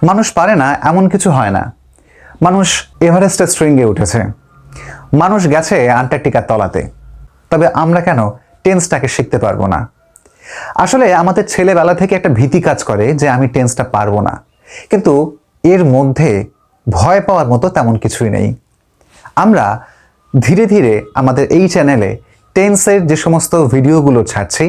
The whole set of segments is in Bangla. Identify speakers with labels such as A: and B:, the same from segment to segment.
A: মানুষ পারে না এমন কিছু হয় না। মানুষ এভারেস্টের শৃঙ্গে উঠেছে, মানুষ গেছে আন্টার্কটিকার তলাতে, তবে আমরা কেন টেন্সটাকে শিখতে পারবো না? আসলে আমাদের ছেলেবেলা থেকে একটা ভীতি কাজ করে যে আমি টেন্সটা পারবো না, কিন্তু এর মধ্যে ভয় পাওয়ার মতো তেমন কিছুই নেই। আমরা ধীরে ধীরে আমাদের এই চ্যানেলে টেন্সের যে সমস্ত ভিডিওগুলো ছাড়ছি,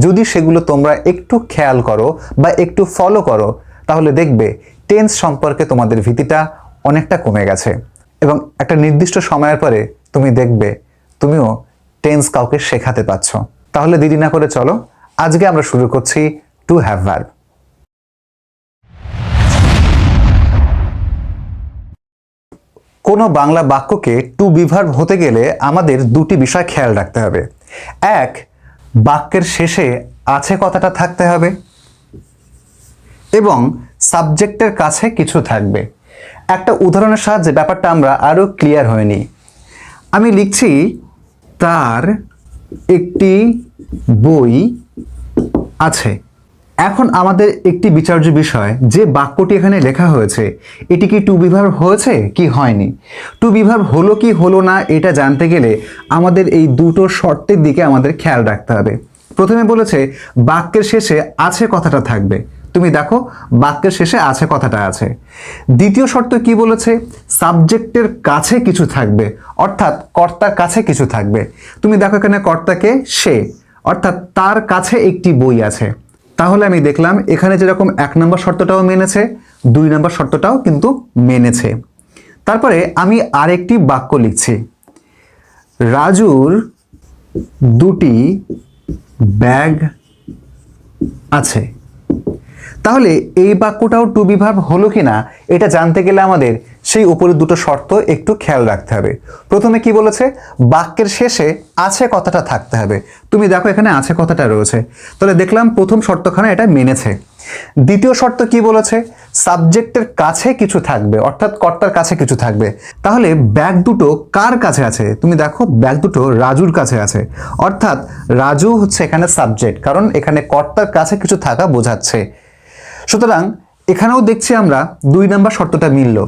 A: যদি সেগুলো তোমরা একটু খেয়াল করো বা একটু ফলো করো, তাহলে দেখবে টেন্স সম্পর্কে তোমাদের ভীতিটা অনেকটা কমে গেছে এবং একটা নির্দিষ্ট সময়ের পরে তুমি দেখবে তুমিও টেন্স কাউকে শেখাতে পারছ। তাহলে দেরি না করে চলো, আজকে আমরা শুরু করছি টু হ্যাভ ভার্ব। কোনো বাংলা বাক্যকে টু বি ভার্ব হতে গেলে আমাদের দুটি বিষয় খেয়াল রাখতে হবে। এক, বাক্যের শেষে আছে কথাটা থাকতে হবে এবং সাবজেক্টের কাছে কিছু থাকবে। একটা উদাহরণের সাহায্যে ব্যাপারটা আমরা আরও ক্লিয়ার হয়ে নিই। আমি লিখছি তার একটি বই আছে। এখন আমাদের একটি বিচার্য বিষয়, যে বাক্যটি এখানে লেখা হয়েছে এটি কি টু বি ভার্ব হয়েছে কি হয়নি। টু বি ভার্ব হলো কি হলো না এটা জানতে গেলে আমাদের এই দুটো শর্তের দিকে আমাদের খেয়াল রাখতে হবে। প্রথমে বলেছে বাক্যের শেষে আছে কথাটা থাকবে, তুমি দেখো বাক্যের শেষে আছে কথাটা আছে। দ্বিতীয় শর্ত কি বলেছে, সাবজেক্টের কাছে কিছু থাকবে, অর্থাৎ কর্তার কাছে কিছু থাকবে। তুমি দেখো এখানে কর্তাকে সে, অর্থাৎ তার কাছে একটি বই আছে। তাহলে আমি দেখলাম এখানে যেরকম 1 নম্বর শর্তটাও মেনেছে, 2 নম্বর শর্তটাও কিন্তু মেনেছে। তারপরে আমি আরেকটি বাক্য লিখছি, রাজুর দুটি ব্যাগ আছে। তাহলে এই বাক্যটাও টু বি ভার্ব হলো কিনা এটা জানতে গেলে আমাদের সেই উপরের দুটো শর্ত একটু খেয়াল রাখতে হবে। প্রথমে কি বলেছে, বাক্যের শেষে আছে কথাটা থাকতে হবে। তুমি দেখো এখানে আছে কথাটা রয়েছে, তাহলে দেখলাম প্রথম শর্তখানা এটা মেনেছে। দ্বিতীয় শর্ত কি বলেছে, সাবজেক্টের কাছে কিছু থাকবে, অর্থাৎ কর্তার কাছে কিছু থাকবে। তাহলে ব্যাগ দুটো কার কাছে আছে, তুমি দেখো ব্যাগ দুটো রাজুর কাছে আছে, অর্থাৎ রাজু হচ্ছে এখানে সাবজেক্ট, কারণ এখানে কর্তার কাছে কিছু থাকা বোঝাচ্ছে। সুতরাং এখানেও দেখছি আমরা 2 নম্বর শর্তটা মিলল।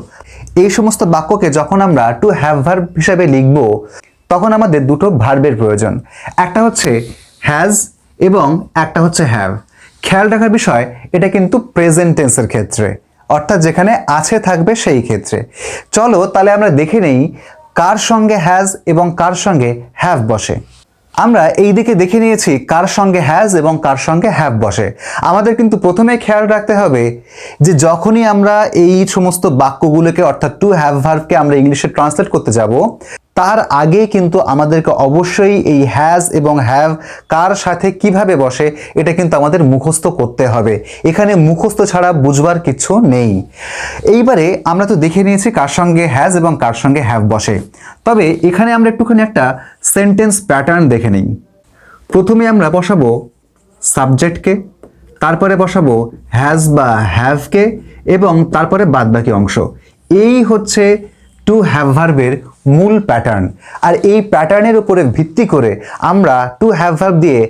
A: এই সমস্ত বাক্যকে যখন আমরা টু হ্যাভ ভার্ব হিসাবে লিখব, তখন আমাদের দুটো ভার্বের প্রয়োজন, একটা হচ্ছে হ্যাজ এবং একটা হচ্ছে হ্যাভ। খেয়াল রাখার বিষয়, এটা কিন্তু প্রেজেন্ট টেন্সের ক্ষেত্রে, অর্থাৎ যেখানে আছে থাকবে সেই ক্ষেত্রে। চলো তাহলে আমরা দেখে নেই কার সঙ্গে হ্যাজ এবং কার সঙ্গে হ্যাভ বসে। আমরা এই দিকে দেখে নিয়েছি কার সঙ্গে হ্যাজ এবং কার সঙ্গে হ্যাভ বসে। আমাদের কিন্তু প্রথমে খেয়াল রাখতে হবে যে যখনই আমরা এই সমস্ত বাক্যগুলোকে অর্থাৎ টু হ্যাভ ভার্বকে আমরা ইংলিশে ট্রান্সলেট করতে যাব, তার আগে কিন্তু আমাদেরকে অবশ্যই এই হ্যাজ এবং হ্যাভ কার সাথে কিভাবে বসে এটা কিন্তু আমাদের মুখস্থ করতে হবে। এখানে মুখস্থ ছাড়া বুঝবার কিছু নেই। এইবারে আমরা তো দেখে নিয়েছি কার সঙ্গে হ্যাজ এবং কার সঙ্গে হ্যাভ বসে, তবে এখানে আমরা একটুখানি একটা সেন্টেন্স প্যাটার্ন দেখে নিই। প্রথমে আমরা বসাবো সাবজেক্টকে, তারপরে বসাবো হ্যাজ বা হ্যাভকে এবং তারপরে বাদবাকি অংশ। এই হচ্ছে টু হ্যাভ ভার্বের মূল প্যাটার্ন। আর এই প্যাটার্নের উপরে ভিত্তি করে আমরা টু হ্যাভ ভার্ব দিয়ে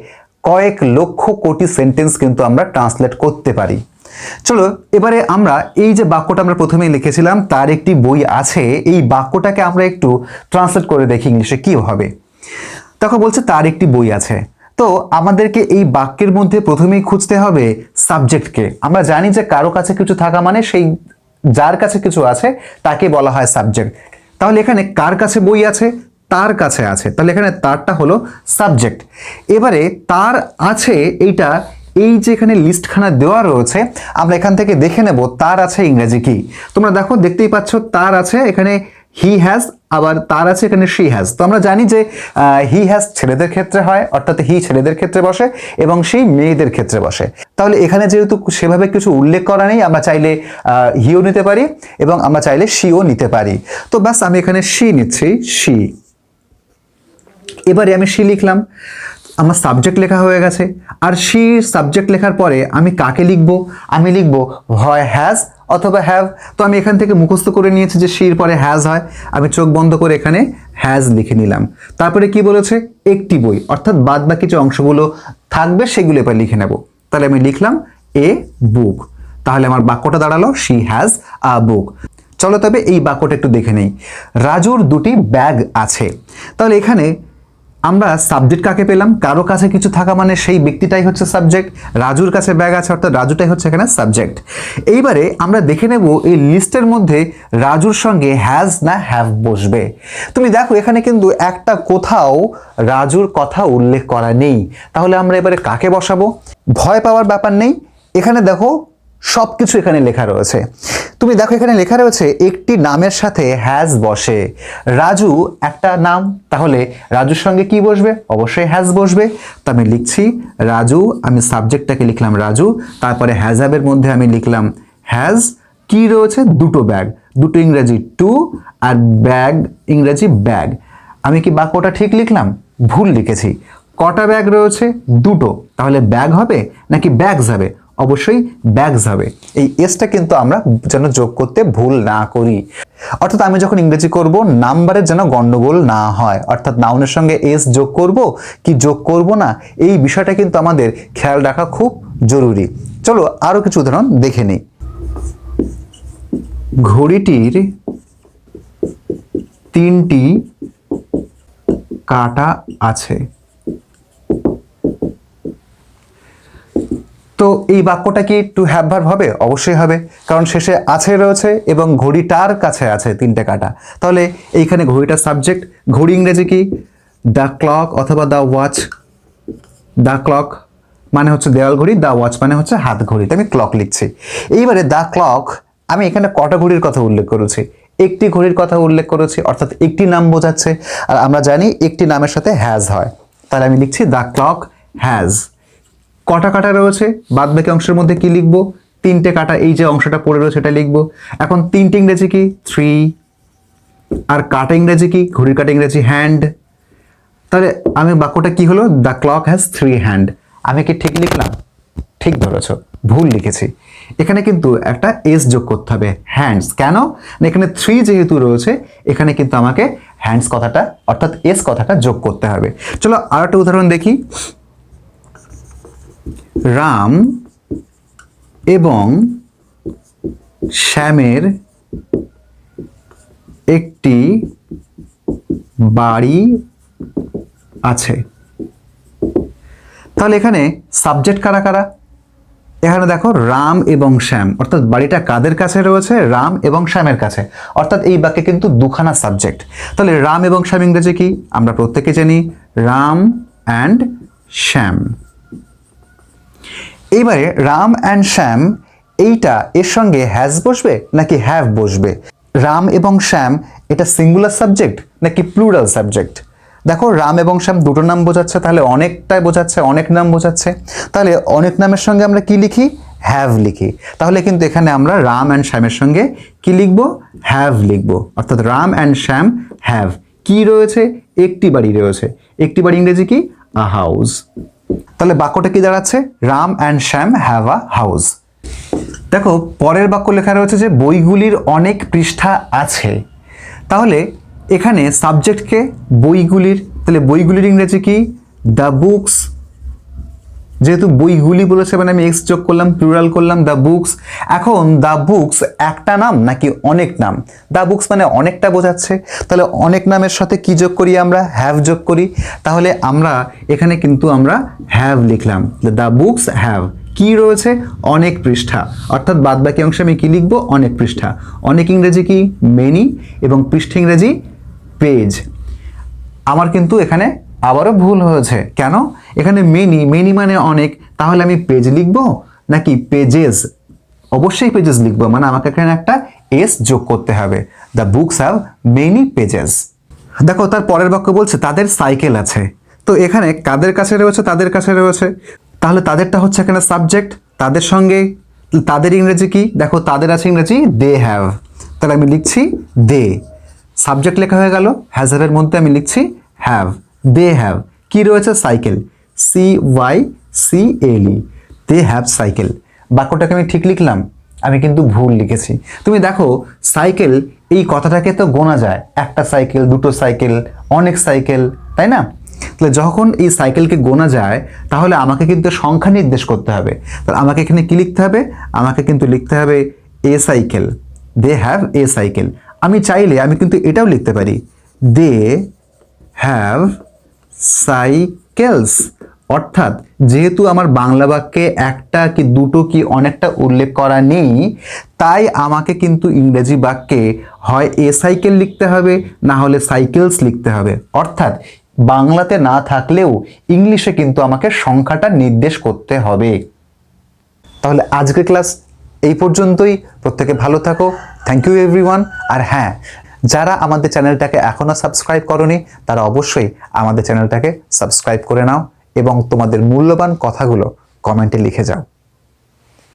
A: কয়েক লক্ষ কোটি সেন্টেন্স কিন্তু আমরা ট্রান্সলেট করতে পারি। চলো এবারে আমরা এই যে বাক্যটা আমরা প্রথমেই লিখেছিলাম তার একটি বই আছে, এই বাক্যটাকে আমরা একটু ট্রান্সলেট করে দেখি ইংলিশে কি হবে। তখন বলছে তার একটি বই আছে। তো আমাদেরকে এই বাক্যের মধ্যে প্রথমেই খুঁজতে হবে সাবজেক্টকে। আমরা জানি যে কারো কাছে কিছু থাকা মানে সেই যার কাছে কিছু আছে তাকে বলা হয় সাবজেক্ট। তাহলে এখানে কার কাছে বই আছে, তার কাছে আছে, তাহলে এখানে তারটা হলো সাবজেক্ট। এবারে তার আছে এইটা, এই যে এখানে লিস্টখানা দেওয়া রয়েছে আমরা এখান থেকে দেখে নেব তার আছে ইংরেজি কি। তোমরা দেখো দেখতেই পাচ্ছ তার আছে এখানে হি হ্যাজ, আবার তার আছে এখানে শি হ্যাজ। তো আমরা জানি যে হি হ্যাজ ছেলেদের ক্ষেত্রে হয়, অর্থাৎ হি ছেলেদের ক্ষেত্রে বসে এবং সেই মেয়েদের ক্ষেত্রে বসে। তাহলে এখানে যেহেতু সেভাবে কিছু উল্লেখ করা নেই, আমরা চাইলে হিও নিতে পারি এবং আমরা চাইলে শিও নিতে পারি। তো ব্যাস আমি এখানে শি নিচ্ছি, শি। এবারে আমি শি লিখলাম, আমার সাবজেক্ট লেখা হয়ে গেছে। আর শি সাবজেক্ট লেখার পরে আমি কাকে লিখবো, আমি লিখবো হয় হ্যাজ অথবা হ্যাভ। তো আমি এখান থেকে মুখস্থ করে নিয়েছি যে শির পরে হ্যাজ হয়, আমি চোখ বন্ধ করে এখানে হ্যাজ লিখে নিলাম। তারপরে কি বলেছে, একটি বই, অর্থাৎ বাদ বাকি যে অংশগুলো থাকবে সেগুলো এবার লিখে নেব। তাহলে আমি লিখলাম এ বুক। তাহলে আমার বাক্যটা দাঁড়ালো শি হ্যাজ আ বুক। চলো তবে এই বাক্যটা একটু দেখে নেই। রাজুর দুটি ব্যাগ আছে। তাহলে এখানে আমরা সাবজেক্ট কাকে পেলাম? কারো কাছে কিছু থাকা মানে সেই ব্যক্তিটাই হচ্ছে সাবজেক্ট। রাজুর কাছে ব্যাগ আছে অর্থাৎ রাজুটাই হচ্ছে এখানে সাবজেক্ট। এইবারে আমরা দেখে নেব এই লিস্টের মধ্যে রাজুর সঙ্গে হ্যাজ না হ্যাভ বসবে। তুমি দেখো এখানে কিন্তু একটা কোথাও রাজুর কথা উল্লেখ করা নেই। তাহলে আমরা এবারে কাকে বসাবো? ভয় পাওয়ার ব্যাপার নেই, এখানে দেখো সব কিছু এখানে লেখা রয়েছে। তুমি দেখো এখানে লেখা রয়েছে একটি নামের সাথে হ্যাজ বসে। রাজু একটা নাম, তাহলে রাজুর সঙ্গে কি বসবে? অবশ্যই হ্যাজ বসবে। তো আমি লিখছি রাজু, আমি সাবজেক্টটাকে লিখলাম রাজু, তারপরে হ্যাজ হ্যাভের মধ্যে আমি লিখলাম হ্যাজ। কি রয়েছে? দুটো ব্যাগ, দুটো ইংরেজি টু আর ব্যাগ ইংরেজি ব্যাগ। আমি কি বাক্যটা ঠিক লিখলাম? ভুল লিখেছি। কটা ব্যাগ রয়েছে? দুটো। তাহলে ব্যাগ হবে নাকি ব্যাগস হবে? অবশ্যই ব্যাগস হবে। এই এসটা কিন্তু আমরা যেন যোগ করতে ভুল না করি। অর্থাৎ আমি যখন ইংরেজি করব নাম্বারের যেন গন্ডগোল না হয়, অর্থাৎ নাউনের সঙ্গে এস যোগ করব কি যোগ করব না, এই বিষয়টা কিন্তু আমাদের খেয়াল রাখা খুব জরুরি। চলো আরো কিছু উদাহরণ দেখে নিই। ঘড়িটির 3টি কাঁটা আছে। তো এই বাক্যটা কি টু হ্যাভ ভার্ব হবে? অবশ্যই হবে, কারণ শেষে আছে রয়েছে এবং ঘড়িটার কাছে আছে 3টে কাঁটা। তাহলে এইখানে ঘড়িটার সাবজেক্ট। ঘড়ি ইংরেজি কি? দ্য ক্লক অথবা দ্য ওয়াচ। দ্য ক্লক মানে হচ্ছে দেওয়াল ঘড়ি, দ্য ওয়াচ মানে হচ্ছে হাত ঘড়িতে আমি ক্লক লিখছি। এইবারে দ্য ক্লক, আমি এখানে কটা ঘড়ির কথা উল্লেখ করেছি? একটি ঘড়ির কথা উল্লেখ করেছি, অর্থাৎ একটি নাম বোঝাচ্ছে। আর আমরা জানি একটি নামের সাথে হ্যাজ হয়, তাহলে আমি লিখছি দ্য ক্লক হ্যাজ। কটা কাটা রয়েছে? বাদ বাকি অংশের মধ্যে কি লিখবো? 3টে কাটা, এই যে অংশটা পড়ে রয়েছে এটা লিখবো। এখন 3টে ইংরেজি কি? 3। আর কাটা ইংরেজি কি? ঘড়ির কাটা ইংরেজি হ্যান্ড। তাহলে আমি বাক্যটা কি হলো? The clock has 3 hand. আমি কি ঠিক লিখলাম? ঠিক ধরেছ, ভুল লিখেছি। এখানে কিন্তু একটা এস যোগ করতে হবে, হ্যান্ডস। কেন? এখানে 3 যেহেতু রয়েছে, এখানে কিন্তু আমাকে হ্যান্ডস কথাটা অর্থাৎ এস কথাটা যোগ করতে হবে। চলো আর একটা উদাহরণ দেখি। রাম এবং শ্যামের একটি বাড়ি আছে। তাহলে এখানে সাবজেক্ট কারা কারা? এখানে দেখো রাম এবং শ্যাম, অর্থাৎ বাড়িটা কাদের কাছে রয়েছে? রাম এবং শ্যামের কাছে। অর্থাৎ এই বাক্যে কিন্তু দুখানা সাবজেক্ট। তাহলে রাম এবং শ্যাম ইংরেজি কি? আমরা প্রত্যেকে জানি রাম অ্যান্ড শ্যাম। এইবারে রাম অ্যান্ড শ্যাম, এইটা এর সঙ্গে হ্যাজ বসবে নাকি হ্যাভ বসবে? রাম এবং শ্যাম এটা সিঙ্গুলার সাবজেক্ট নাকি প্লুরাল সাবজেক্ট? দেখো রাম এবং শ্যাম দুটো নাম বোঝাচ্ছে, তাহলে অনেকটাই বোঝাচ্ছে, অনেক নাম বোঝাচ্ছে। তাহলে অনেক নামের সঙ্গে আমরা কি লিখি? হ্যাভ লিখি। তাহলে কিন্তু এখানে আমরা রাম অ্যান্ড শ্যামের সঙ্গে কি লিখবো? হ্যাভ লিখবো। অর্থাৎ রাম অ্যান্ড শ্যাম হ্যাভ। কি রয়েছে? একটি বাড়ি রয়েছে। একটি বাড়ি ইংরেজি কি? A house. তাহলে বাক্যটা কি দাঁড়াচ্ছে? Ram and Shyam have a house. দেখো পরের বাক্য লেখা রয়েছে যে বইগুলির অনেক পৃষ্ঠা আছে। তাহলে এখানে সাবজেক্টকে বইগুলির, তাহলে বইগুলির ইংরেজি কি? The books. যেহেতু বইগুলি বলেছে মানে আমি এক্স যোগ করলাম, প্লুরাল করলাম দ্য বুকস। এখন দ্য বুকস একটা নাম নাকি অনেক নাম? দ্য বুকস মানে অনেকটা বোঝাচ্ছে, তাহলে অনেক নামের সাথে কি যোগ করি আমরা? হ্যাভ যোগ করি। তাহলে আমরা এখানে কিন্তু আমরা হ্যাভ লিখলাম, দ্য বুকস হ্যাভ। কি রয়েছে? অনেক পৃষ্ঠা। অর্থাৎ বাদ বাকি অংশে আমি কি লিখবো? অনেক পৃষ্ঠা। অনেক ইংরেজি কি? মেনি, এবং পৃষ্ঠা ইংরেজি পেজ। আমার কিন্তু এখানে আবারও ভুল হয়েছে। কেন? এখানে মেনি, মেনি মানে অনেক, তাহলে আমি পেজ লিখবো নাকি পেজেস? অবশ্যই পেজেস লিখবো, মানে আমাকে এখানে একটা এস যোগ করতে হবে। The books have many pages. দেখো তার পরের বাক্য বলছে তাদের সাইকেল আছে। তো এখানে কাদের কাছে রয়েছে? তাদের কাছে রয়েছে। তাহলে তাদেরটা হচ্ছে এখানে সাবজেক্ট। তাদের সঙ্গে তাদের ইংরেজি কি? দেখো তাদের আছে ইংরেজি দে হ্যাভ। তাহলে আমি লিখছি দে। সাবজেক্ট লেখা হয়ে গেল, হ্যাজ হ্যাভের মধ্যে আমি লিখছি হ্যাভ। They have. কি রয়েছে? Cycle, CYCLE। They have cycle. বাক্যটাকে আমি ঠিক লিখলাম? আমি কিন্তু ভুল লিখেছি। তুমি দেখো সাইকেল এই কথাটাকে তো গোনা যায়, একটা সাইকেল, দুটো সাইকেল, অনেক সাইকেল, তাই না? তাহলে যখন এই সাইকেলকে গোনা যায় তাহলে আমাকে কিন্তু সংখ্যা নির্দেশ করতে হবে। তাহলে আমাকে এখানে কি লিখতে হবে? আমাকে কিন্তু লিখতে হবে a cycle, they have a cycle. আমি চাইলে আমি কিন্তু এটাও লিখতে পারি, দে হ্যাভ সাইকেলস। অর্থাৎ যেহেতু আমার বাংলা বাক্যে একটা কি দুটো কি অনেকটা উল্লেখ করা নেই, তাই আমাকে কিন্তু ইংরেজি বাক্যে হয় এ সাইকেল লিখতে হবে, না হলে সাইকেলস লিখতে হবে। অর্থাৎ বাংলাতে না থাকলেও ইংলিশে কিন্তু আমাকে সংখ্যাটা নির্দেশ করতে হবে। তাহলে আজকের ক্লাস এই পর্যন্তই। প্রত্যেকে ভালো থাকো। Thank you everyone. আর হ্যাঁ, যারা আমাদের চ্যানেলটাকে এখনও সাবস্ক্রাইব করনি তারা অবশ্যই আমাদের চ্যানেলটাকে সাবস্ক্রাইব করে নাও এবং তোমাদের মূল্যবান কথাগুলো কমেন্টে লিখে যাও।